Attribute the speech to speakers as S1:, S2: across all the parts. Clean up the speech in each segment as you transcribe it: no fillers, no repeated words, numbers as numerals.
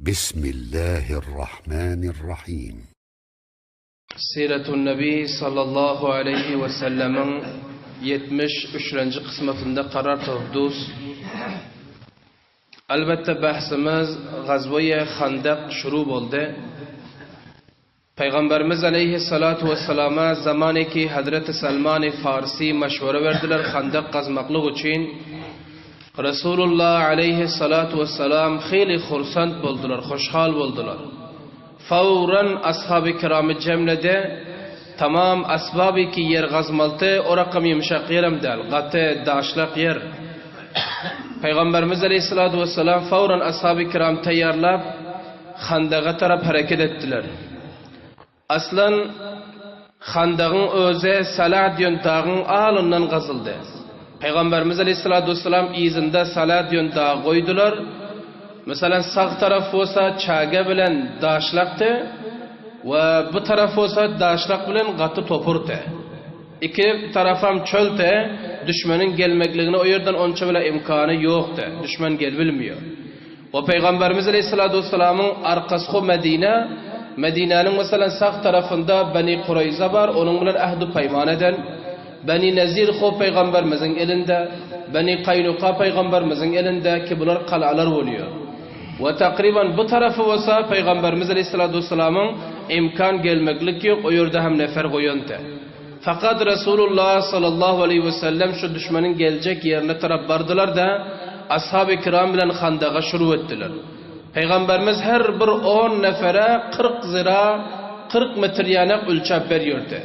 S1: بسم الله الرحمن الرحيم.
S2: سيرة النبي صلى الله عليه وسلم 73. qismatında qarar topduz. Albatta bahsimiz g'azvoya Xandaq shuru bo'ldi. Payg'ambarimiz alayhissalatu vassalama zamoniki Hazrat Salman Farsi mashvara verdiler Xandaq qazmoqlik uchun. Rasulullah alayhissalatu vassalam xeyli xursand bo'ldilar, xushhal bo'ldilar. Fawran ashab-ı kiramı cemlede tamam asbabı ki yer gazmaltı o rakam yumuşak yerim del. Gatı daşlak yer. Peygamberimiz aleyhissalatu vesselam fawran ashab-ı kiram tayyarlap Xandaq'a taraf hareket ettiler. Aslan Xandaq'ın özü Salat yöntağın ağlından gazıldı. Peygamberimiz aleyhissalatu vesselam izinde Salat yöntağı koydular. Mesela sağ taraf olsa çaga bilen daşlaktı ve bu taraf olsa daşlak bilen gatı topurdu. İki tarafam çölte düşmanın gelmekliğine o yerden onça bile imkanı yoktu. Düşman gel bilmiyor. O Peygamberimiz Aleyhisselatü Vesselam'ın arkası Medine. Medine'nin mesela sağ tarafında Beni Kureyza var. Onun bilen ahdu peyman eden. Beni Nezir Peygamberimizin elinde. Beni Kaynuka Peygamberimizin elinde ki bunlar kalalar oluyor. Ve takriben bu tarafı olsa Peygamberimiz Aleyhisselatü Vesselam'ın imkan gelmeklik yok. O yerde hem nefer koyundu. Fakat Resulullah sallallahu aleyhi ve sellem şu düşmanın gelecek yerine taraf vardılar da ashab-ı kiram bilen Xandaq'a şuru ettiler. Peygamberimiz her bir 10 nefere 40 zira 40 metre yanak ölçüp veriyordu.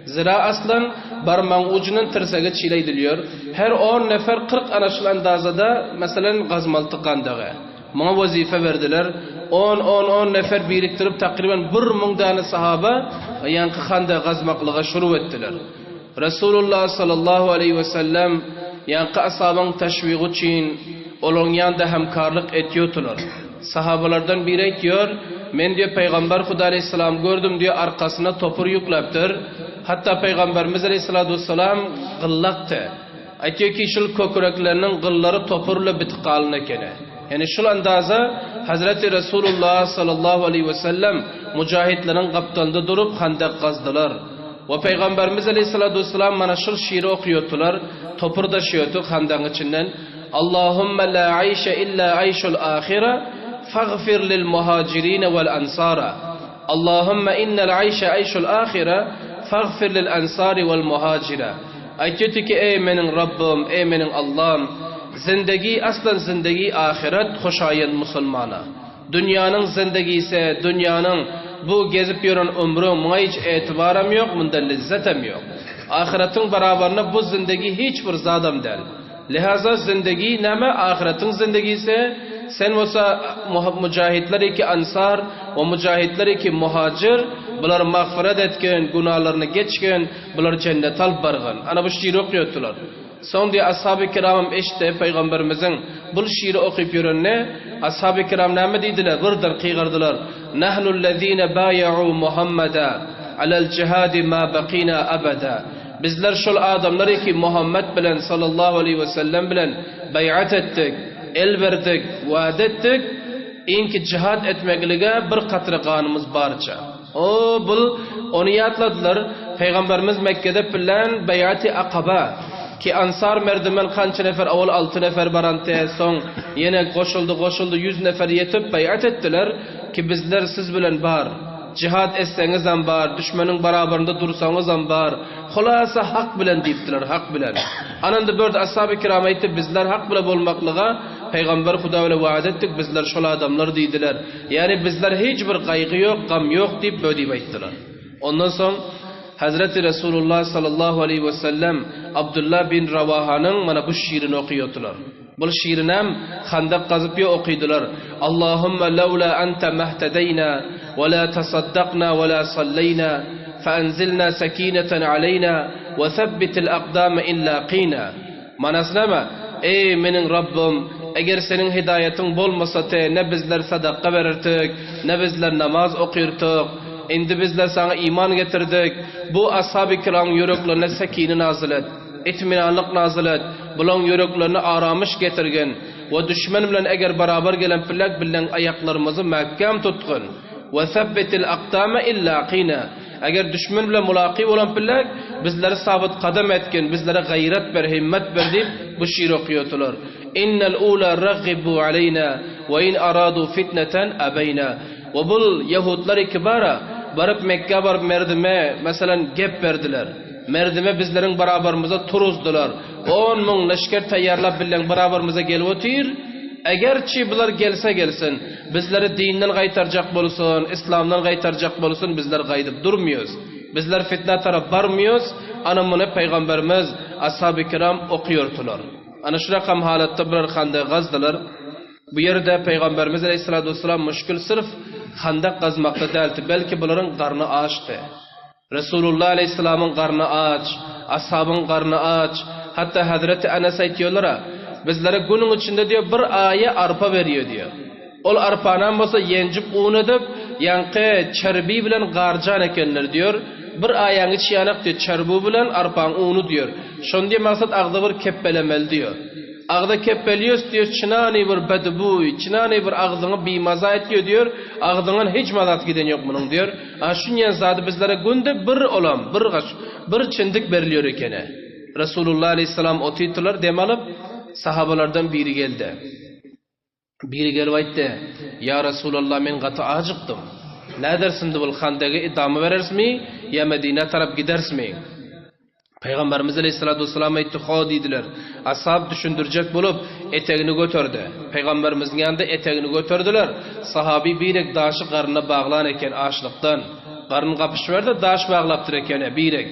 S2: Zira aslan barmağın ucunun tırsagi çileydiliyor. Her 10 nefer 40 anaşıl andazada mesela gazmaltı Xandaq'a. Bana vazife verdiler. 10 nefer biriktirip takriben 1000 tane sahaba yankı Xandaq gazmaklığa şuru ettiler. Resulullah sallallahu aleyhi ve sellem yankı ashabın teşviği için onun yanında hemkarlık ediyordular. Sahabalardan biri diyor, men diyor Peygamber Huda aleyhisselam gördüm diyor arkasına topur yüklaptır. Hatta Peygamberimiz aleyhissalatu vesselam gıllaktı. Aytiyor ki şul köküreklerinin gılları topurla bitiqalına kene. Yani şu andaza Hazreti Resulullah sallallahu aleyhi ve sellem mücahitlerin kaptanında durup Xandaq kazdılar. Ve Peygamberimiz aleyhissalatu vesselam bana şu şiiri okuyordular. Topur da şiyordu Xandaq'ın içinden. Allahümme la ayşe illa ayşul ahire faghfir lil muhacirine vel ansara. Allahümme innel ayşe ayşul ahire faghfir lil ansari vel muhacire. Aytıyordu ki ey menin Rabbim, ey menin Allah'ım. Zindagi aslan zindagi ahiret hoşayen musulmana. Dünyanın zindagisi, dünyanın bu gezip yürün ömrü buna hiç etibarım yok, bunda lezzetim yok. Ahiretin beraberine bu zindagi hiçbir zadam değil. Lihaza zindagi neme ahiretin zindagisi sen olsa mücahitleri ki ansar ve mücahitleri ki muhacir bular mağfiret etken, günahlarını geçken, bular cennet alıp bargın. Ana bu şiiri okuyordular. Son diye ashab-ı kiramım işte Peygamberimizin bu şiiri okuyup yürünne ashab-ı kiram ne dediler? Vırdır kıygardılar. Nahnullezine baya'u Muhammed'a alel cihadi ma baqina abada. Bizler şol adamları ki Muhammed bilen sallallahu aleyhi ve sellem bilen bayat ettik, el verdik, vaat ettik. İnki cihad etmekliğe bir katır kanımız barca. Onu yatladılar. Peygamberimiz Mekke'de bilen bayati akaba. Ki ansar merdimen kança nefer avul 6 nefer barante son yine koşuldu 100 nefer yetip bayat ettiler ki bizler siz bilen bar cihad etseniz am bar düşmanın beraberinde dursanız am bar hulasa hak bilen deyiptiler hak bilen anında böyle ashab-ı kiram aytib bizler hak bilen olmaklığa Peygamber Huda ile vaat ettik bizler şol adamlar deydiler yani bizler hiçbir kaygı yok gam yok deyip böyle ayttılar. Ondan sonra Hazreti Resulullah sallallahu aleyhi ve sellem Abdullah bin Ravaha'nın bana bu şiirini okuyordular. Bu şiirini hem Xandaq kazıp ya okuydular. Allahümme levla ente mehtedeyna ve la tasaddaqna ve la salleyna fenzilna sekineten aleyna ve thebbitil aqdame illa qina. Manasına mı? Ey menin Rabbim eğer senin hidayetin bolmasa te ne bizler sadaka verirdik ne bizler namaz okuyurduk. Endi bizler sana iman getirdik. Bu ashab-ı kiram yüreklerine sekini nazil et. İtminanlık nazil et. Bulan yüreklerine aramış getirgin. ve düşman bilen eğer beraber gelen pillak bilen ayaklarımızı mahkam tutqun. Ve sabbetil aqdama illa qina. Eğer düşman bilen mulaqi olan pillak bizleri sabit qadam etkin, bizlere gayret ber, himmet ber deyip bu şiir okuyordular. İnnel ula raghibu aleyna ve in aradu fitneten abeyna. Ve bu Yahudlar ikibara barıp Mekke barıp merdime mesela gep verdiler. Merdime bizlerin beraberimize turuzdular. 10.000 leşker tayyarlap bilen beraberimize gelip otur. Eğerçi bular gelse gelsin, bizleri dinden qaytaracak bolsun, İslam'dan qaytaracak bolsun, bizler qaydıp durmuyoruz. Bizler fitne taraf barmıyoruz. Ana bunu Peygamberimiz, ashab-ı kiram okuyordular. Ana şu rakam halatta birer xanda gazdılar. Bu yerde Peygamberimiz Aleyhisselatü Vesselam müşkül sırf xandak qazmakta delti. Belki bunların qarnı açtı. Resulullah Aleyhisselam'ın qarnı aç, ashabın qarnı aç. Hatta Hazreti Enes aytıyorlar, bizlere günün içinde diyor bir aya arpa veriyor diyor. Ol arpanan bolsa yencip un edip, yankı çerbi bilen garcan ekenler diyor. Bir ayağını çiyanak diyor, çerbu bilen arpan unu diyor. Şon diye maksat ağda bir keppelemel diyor. Ağda keppeliyoruz diyor, çınani bir bedbuy, çınani bir ağzını bimaza ediyor diyor. Ağzının hiç mazat giden yok bunun diyor. Şunyan zadı bizlere günde bir olam, bir çindik veriliyor ekene. Resulullah Aleyhisselam o titullar demalıp, sahabalardan biri geldi. Biri gelip aytdı, ya Resulullah men qatı acıktım. Ne dersin de bu xandagi idamı verersmi ya Medine taraf gidersmi? Peygamberimiz Aleyhisselatü Vesselam aytdı, "Ho" dediler. Ashab düşündürecek bulup eteğini götürdü. Peygamberimizin yanında eteğini götürdüler. Sahabi birek daşı qarnına bağlan eken açlıktan. Qarnını kapışıverdi, daş bağlaptır ekene birek.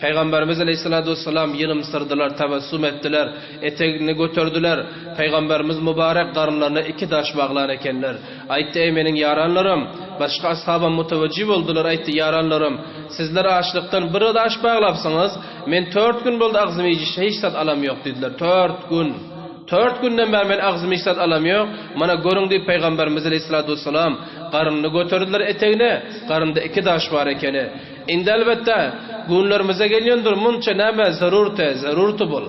S2: Peygamberimiz Aleyhisselatü Vesselam yılımsırdılar, tebessüm ettiler, eteğini götürdüler. Peygamberimiz mübarek qarınlarına 2 daş bağlan ekenler. Aytdı, ey menin yaranlarım, başka ashaba muteveccih oldular, aytdı, yaranlarım, sizler açlıktan bir daş bağlapsınız, men 4 gün boldu ağzımı hiç sat alam yok dediler. 4 gün. 4 günden beri men ağzımı hiç sat alam yok. Mana görün deyip Peygamberimiz Aleyhisselatü Vesselam qarınını götürdüler eteğine, qarında 2 daş var ekeni. Indi elbette günlerimize geliyordur, munça neme zarurtu bol.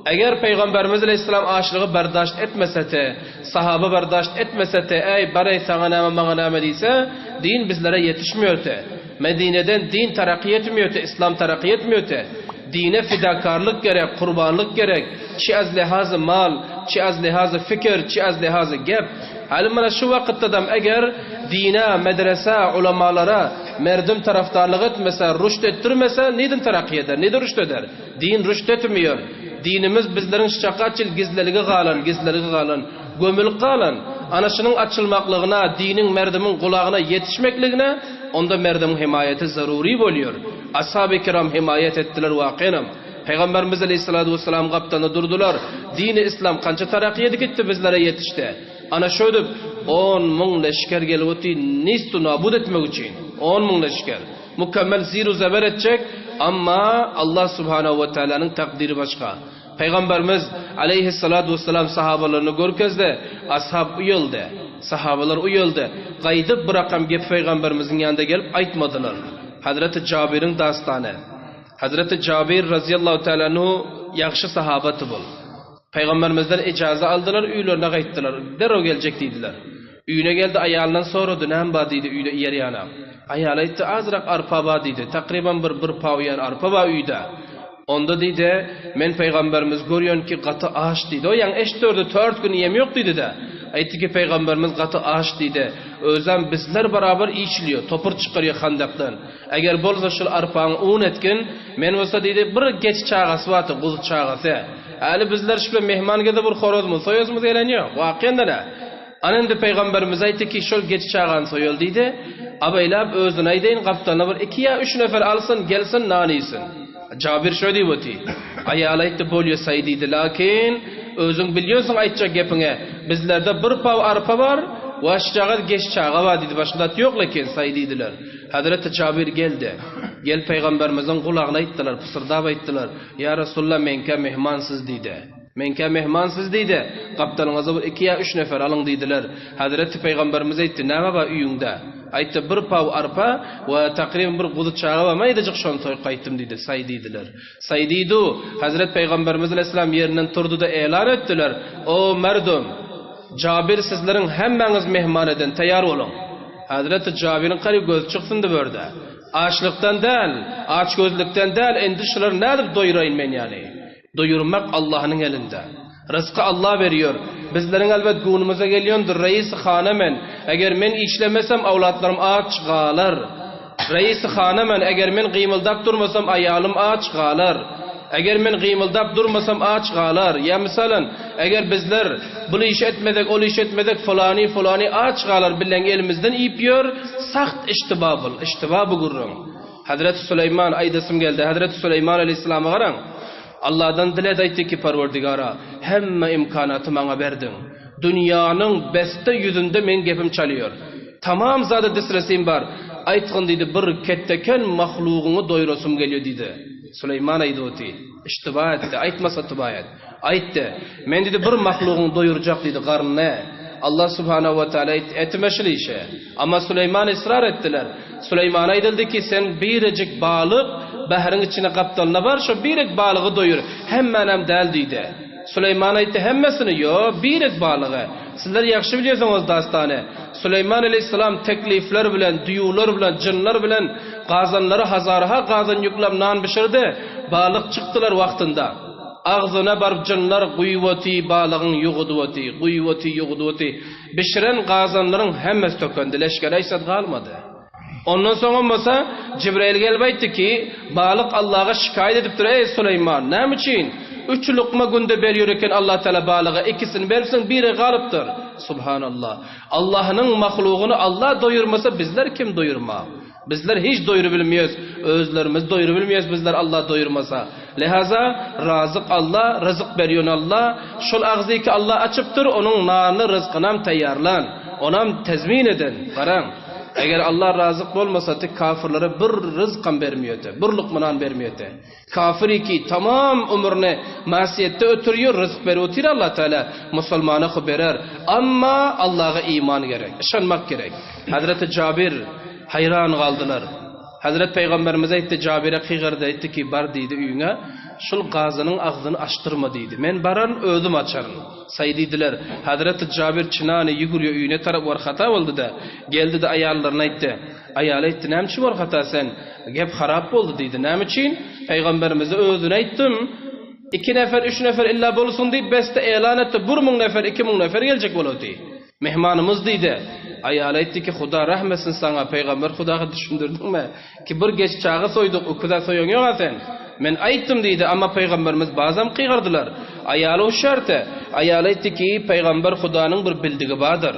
S2: Eğer Peygamberimiz Aleyhisselam açlığı berdaşt etmesete, sahaba berdaşt etmesete, ey baray sana neme bana neme deyse, din bizlere yetişmiyor te. Medine'den din terakki etmiyor te, İslam terakki etmiyor te. Dine fidakarlık gerek, kurbanlık gerek. Çi az lihazı mal, çi az lihazı fikir, çi az lihazı gep. Halim bana şu vakitte dem eğer dine, medrese, ulamalara merdim taraftarlık etmese, rüşt ettirmese neden terakki eder, neden rüşt eder? Din rüşt etmiyor. Dinimiz bizlerin şakaçıl gizliliği qalan, gömülük qalan. Anasının açılmaklığına, dinin merdimin kulağına yetişmekliğine, onda merdimin himayeti zaruri oluyor. Ashab-ı kiram himayet ettiler vaqiyanam. Peygamberimiz Aleyhisselatü Vesselam kaptanı durdular. Dini İslam kança terakkiye gitti bizlere yetişti. Ana şöyle 10.000 leşker gelivoti nistu nabud etmek için. 10.000 leşker. Mükemmel ziru zeber edecek ama Allah Subhanahu ve Teala'nın takdiri başka. Peygamberimiz Aleyhisselatü Vesselam sahabalarını görkezde ashab uyuldu. Sahabalar uyuldu. Qaydıp bırakam gep Peygamberimizin yanında gelip aytmadılar. Hazreti Cabir'in dastanı. Hazreti Cabir razıyallahu teala'nı yaxşı sahabatı bol. Peygamberimizden icazı aldılar, üylerine qayttılar. Derhal gelecek dediler. Üyüne geldi, ayağından sordu, "Nem ba?" dedi üyle yer yana. Ayağla aytdı, "Azrak arpa ba?" dedi. Takriban bir paviyan arpa ba üyde. Onda dedi, "Men Peygamberimiz görüyorsun ki qatı aç" dedi. O yani eştördü 4 gün yem yok dedi de. Aytdı ki Peygamberimiz qatı aç dedi. Özem bizler beraber içiliyor, topur çıkarıyor xandaqdan. Eğer bolsa şu arpağın un etkin, men olsa dedi bir geç çağası vatı, qul çağası. Ali bizler şu mehman geldi bir xoroz mu, soyoz mu delen yok. Vaqiyanda ne? Anında Peygamberimiz aytdı ki şu geç çağan soyol dedi. Abaylab özüne aydeyin kaptanına bir 2 ya 3 nefer alsın, gelsin nanisin. Cabir şöyle diyordu. Ayağla aytdı bolyo saydıydı, lakin özün biliyorsun aytacak gepine. Bizlerde bir pav arpa var, vaşçağa geç çağa var dedi. Başında yok lakin saydıydılar. Hazreti Cabir geldi. Gel Peygamberimizin kulağına ayttılar, fısırdab ayttılar. Ya Resulullah menke mehmansız dedi. Menke mehmansız dedi. Kaptanınıza 2 ya 3 nefer alın dediler. Hazreti Peygamberimiz aytdı, "Näme ba üyüngde?" Aytdı, "Bir pav arpa ve takriban bir qulut çağa var. Maydacık şon toy qaytdım" dedi. Say dediler. Say deydu. Hazret Peygamberimiz Aleyhisselam yerinden turdu da e'lan ettiler. "O merdum, Cabir sizlerin hemmeniz mehman edin, tayar olun. Hazreti Cabir'in qarı göz çıksın da böyle. Açlıktan değil, aç gözlükten değil, endişeler nedir doyurayım men yani. Doyurmak Allah'ın elinde. Rızkı Allah veriyor. Bizlerin elbet günümüze geliyordur. Reis hanemen. Eğer men işlemesem avlatlarım aç qalar. Reis hanemen. Eğer men qıymıldap durmasam ayalım aç qalar. Eğer men qıymıldap durmasam aç qalar. Ya misalan eğer bizler bunu iş etmedik, ol iş etmedik fulani aç qalar bilen elimizden ipiyor. Saht iştibabıl. İştibabı gurrun. Hazreti Süleyman aydasım geldi. Hazreti Süleyman aleyhisselam'a qarang. Allah'dan diled aytdı ki Parvardigara, hemme imkanatı bana verdin. Dünyanın beste yüzünde men gepim çalıyor. Tamam zada disresim var. Aytqın dedi bir ketteken mahluğunu doyurasım geliyor dedi. Süleyman aydı oti. İştiba etti. Aytmasa tıba et. Aytdı. Men dedi bir mahluğunu doyuracak dedi qarnına. Allah subhanahu wa ta'ala etmeşil işe. Ama Süleyman ısrar ettiler. Süleyman aytıldı ki sen biricik balık bahrin içine kaptanına var şu birek balığı doyur. Hemmenem del deydi. Süleyman aytdı hemmesini yo birek balığı. Sizler yaxşı biliyorsunuz dastane. Süleyman aleyhisselam teklifler bilen, duyular bilen, cinler bilen qazanları hazarha qazan yüklem nan pişirdi. Balık çıktılar vaktinde. Ağzına barıp cinler quyvati balığın yuğuduvati, quyvati yuğuduvati. Pişiren qazanların hemmesi tökendi. Leşker aysat qalmadı. Ondan sonra olmasa Cibril gelip aytdı ki balık Allah'a şikayet edip duruyor. Ey Süleyman ne için? 3 lokma günde veriyorken Allah Teala balığa ikisini versin biri galıptır. Subhanallah. Allah'ın mahluğunu Allah doyurmasa bizler kim doyurma? Bizler hiç doyuru bilmiyoruz. Özlerimiz doyuru bilmiyoruz bizler Allah doyurmasa. Lihaza razık Allah, rızık veriyor Allah. Şol ağzı ki Allah açıptır onun narını rızkınam tayyarlan. Onam tezmin edin. Qarang. Eğer Allah razık olmasa tek kafirlere bir rızkan vermiyordu. Bir lokmanan vermiyordu. Kafir ki tamam ömrünü masiyette ötürüyor, rızık veriyor Allah Teala. Müslümana haberer. Ama Allah'a iman gerek. İşanmak gerek. Hazreti Cabir hayran kaldılar. Hazreti Peygamberimiz aytdı Cabir'e qiygarda aytdı ki bar deydi üyüne. Şul qazının ağzını açtırma deydi. Men baran ödüm açarım. Saydidiler. Hazreti Cabir çınani yuguriyor üyüne taraf var hata oldu da. Geldi de ayallarına aytdı. Ayal aytdı nemçi var hata sen? Gep harap oldu deydi. Nem için? Peygamberimize ödün ayttım. 2 nefer 3 nefer illa bulsun deyip beste elan etti. 1000 nefer 2000 nefer gelecek bolu deydi. Mehmanımız deydi. Ayal aytdı ki Xuda rahmesin sana. Peygamber Xuda'a düşündürdün mü? Ki bir geç çağı soyduk. O kadar soyun yok sen. Men aytdım deydi ama Peygamberimiz bazam qiygardılar. Ayalı o şartı. Ayalı aytdı ki Peygamber Xuda'nın bir bildigi badır.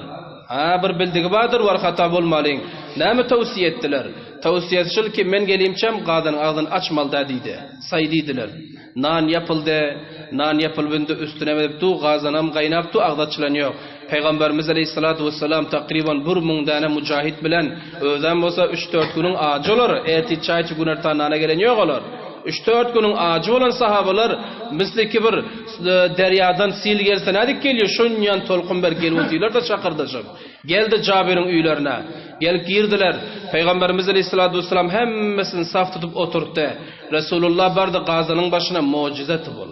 S2: Bir bildigi badır var hata bolmalıyın. Näme tavsiye ettiler? Tavsiye etşil ki men geleyimçem qadın ağzını açmalda deydi. Saydidiler. Nan yapıldı. Nan yapılbında üstüne veriptu. Qazanam qaynaptu. Ağdaçılan yok. Peygamberimiz aleyhissalatu vesselam takriban 1000 tane mücahit bilen özden bolsa 3-4 günün acı olur. Erti çayçı günartan nana gelen yok olur. 3-4 günün acı olan sahabalar misli ki bir deryadan sil gelse nedik geliyor? Şunyan tolqunber gelmediler de çakırdıcım. Geldi Cabir'in üylerine. Gelip girdiler. Peygamberimiz aleyhissalatu vesselam hemmesini saf tutup oturttu. Resulullah bardı qazanın başına mucizeti bol.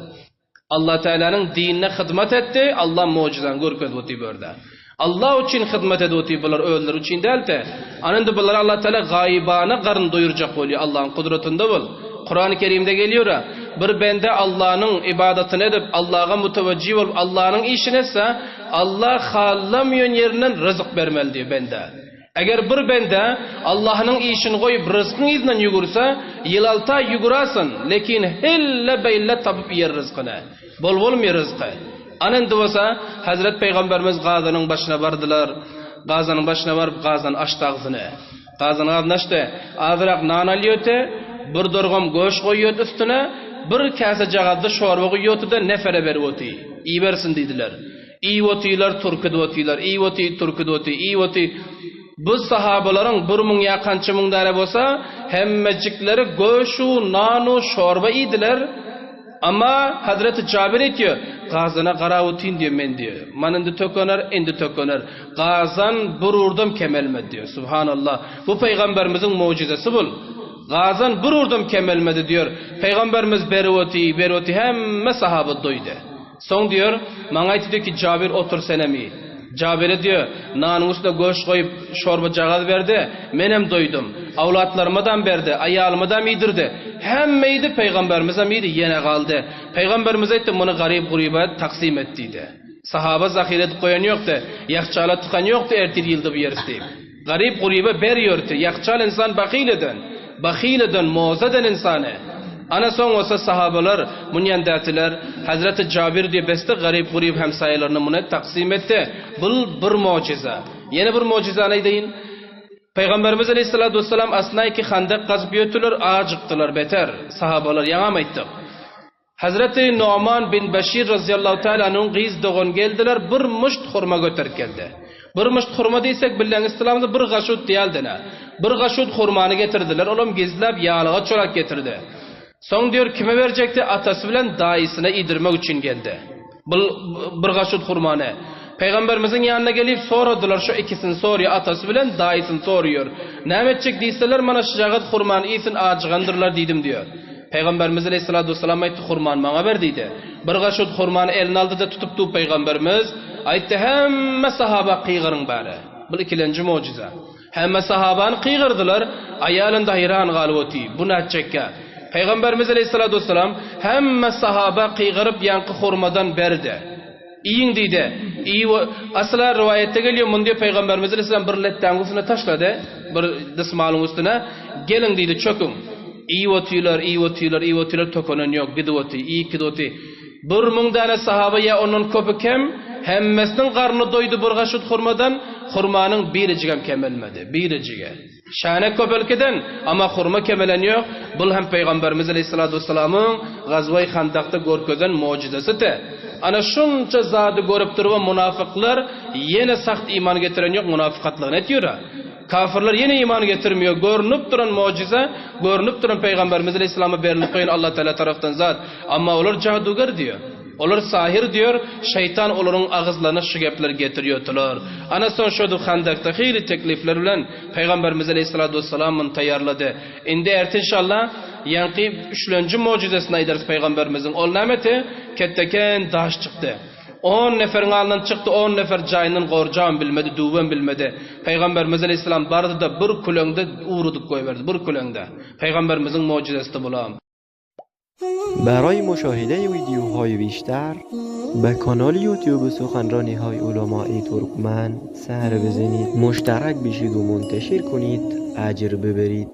S2: Allah Teala'nın dinine hizmet etti. Allah mucizan görkezdi böyle. Allah için hizmet ediyor bunlar öldür için değil de. Anında bunlar Allah Teala gaybana qarın doyuracak oluyor Allah'ın kudretinde bul. Kur'an-ı Kerim'de geliyor ya, bir bende Allah'ın ibadetini edip Allah'a müteveccih olup Allah'ın işini etse Allah hallamıyor yerinden rızık vermeli diyor bende. Eğer bir bende Allah'ın işini koyup rızkın izinden yugursa yılalta yugurasın. Lekin helle beyle tapıp yer rızkını. Bol olmuyor rızkı. Anında olsa Hazreti Peygamberimiz Gazanın başına vardılar. Gazanın başına varıp Gazan açtı ağzını. Gazan ağzını açtı. Azırak nan alıyordu. Bir dorgam goş koyuyordu üstüne. Bir kase cağazda şorba koyuyordu da nefere veriyordu. İyi versin dediler. İyi otiler, Türk'ü otiler. İyi oti, Türk'ü oti, iyi oti. Bu sahabaların 1000 ya kança ming tane bolsa hemmecikleri goşu, nanu, şorba idiler. Ama Hazreti Cabir ediyor. Gazana qaravutin diyor men diyor. Manında tököner, endi tököner. Gazan bururdum kemelmedi diyor. Subhanallah. Bu peygamberimizin mucizesi bu. Gazan bururdum kemelmedi diyor. Peygamberimiz beroti hemme sahabe doydu. Son diyor, bana aytdı ki Cabir otur senemi. Cabir'e diyor, nanın üstüne goş koyup şorba cağal verdi, menem doydum. Avlatlarımdan verdi, ayalımdan yedirdi. Hem meydi peygamberimize miydi yine kaldı. Peygamberimize etti bunu garip guribe taksim ettiydi. Sahaba zahiret koyan yoktu, yakçala tıkan yoktu ertir yıldı bir yeristeyim. Garip guribe beriyordu, yakçal insan bakileden, muazzeden insanı. Ana son olsa sahabalar, munyandatiler, Hazreti Cabir diye beste garip gurib hemsayelerine bunu taksim etti. Bu bir mucize. Yeni bir mucize ne deyin? Peygamberimiz Aleyhisselatü Vesselam asnayı ki Handak kazıp yötüler, ağacıktılar beter. Sahabalar yanamaydı. Hazreti Numan bin Beşir razıyallahu teala'nın qiz doğun geldiler, bir muşt hurma götürüp geldi. Bir muşt hurma deysek billen İslam'da bir gaşut diyaldine. Bir gaşut hurmanı getirdiler, oğlum gizlep yağlığa çolak getirdi. Son diyor kime verecekti? Atası bilen dayısına idirmek için geldi. Bir gaşut hurmanı. Peygamberimizin yanına gelip soradılar, şu ikisini soruyor, atası bilen dayısını soruyor. Ne edecek deyseler, bana şıcagat hurmanı iyisin ağacıgandırlar dedim diyor. Peygamberimiz Aleyhisselatü Vesselam ayette hurman bana verdiydi. Bir gaşut hurmanı eline aldı da tutuptu Peygamberimiz. Ayette hemme sahaba kıygırın bari. Bu ikilenci mucize. Hemme sahabanı kıygırdılar. Ayalında hayran galiboti. Bu ne edecek? Peygamberimiz Aleyhisselatü Vesselam hemme sahaba kıygırıp yankı hurmadan berdi. İyin deydi. Asla rivayette geliyor. Bunu diyor Peygamberimiz Aleyhisselam bir letten üstüne taşladı. Bir dısmalın üstüne. Gelin deydi çökün. İyi otuyorlar, tokonan yok, gidivoti, iyi gidivoti. Bir mundane sahaba ya onun köpü kem, hemmesinin karnı doydu bir gaşut hurmadan, hurmanın biricigem kemelmedi, biricige. Şane köpelkeden ama hurma kemelen yok. Bu hem Peygamberimiz Aleyhisselatü Vesselam'ın Gazvay Handak'ta görközden mucizesi de. Ana şunca zadı görüp durup münafıklar yine sakt iman getiren yok, münafıkatlığı ne diyor? Kafirler yine iman getirmiyor. Görünüp duran mucize, görünüp duran Peygamberimiz Aleyhisselam'a verilip koyun Allah Teala taraftan zat. Ama onlar cadugar diyor. Onlar sahir diyor. Şeytan onların ağızlarına şu gepler getiriyordular. Ana son şudu Handak'ta hili teklifler bilen Peygamberimiz Aleyhisselatü Vesselam'ın tayarladı. İndi inşallah yankı üçüncü mucizesini aydırız Peygamberimizin. Ol nemeti ketteken daş çıktı. 10 neferin alından çıktı, 10 nefer cayının gorcağın bilmedi, duven bilmedi. Peygamberimiz Aleyhisselam bardı da bir kulöngde uğruduk koyverdi, bir kulöngde. Peygamberimizin mucizesi de bulam.
S3: برای مشاهده ویدیوهای بیشتر به کانال یوتیوب سخنرانی های علماء ترکمن سر بزنید، مشترک بشید و منتشر کنید، اجر ببرید.